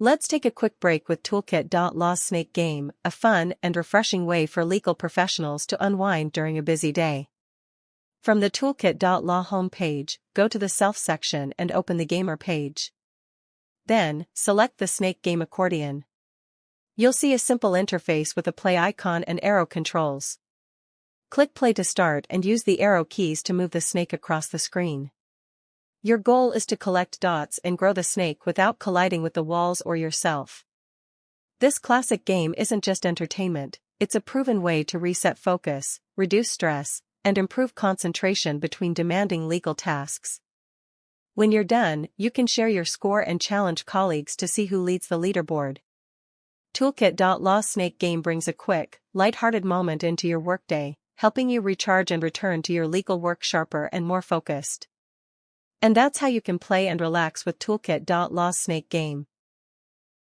Let's take a quick break with Toolkit.law Snake Game, a fun and refreshing way for legal professionals to unwind during a busy day. From the Toolkit.law homepage, go to the Self section and open the Gamer page. Then, select the Snake Game accordion. You'll see a simple interface with a play icon and arrow controls. Click play to start and use the arrow keys to move the snake across the screen. Your goal is to collect dots and grow the snake without colliding with the walls or yourself. This classic game isn't just entertainment, it's a proven way to reset focus, reduce stress, and improve concentration between demanding legal tasks. When you're done, you can share your score and challenge colleagues to see who leads the leaderboard. Toolkit.law Snake Game brings a quick, lighthearted moment into your workday, helping you recharge and return to your legal work sharper and more focused. And that's how you can play and relax with Toolkit.law Snake Game.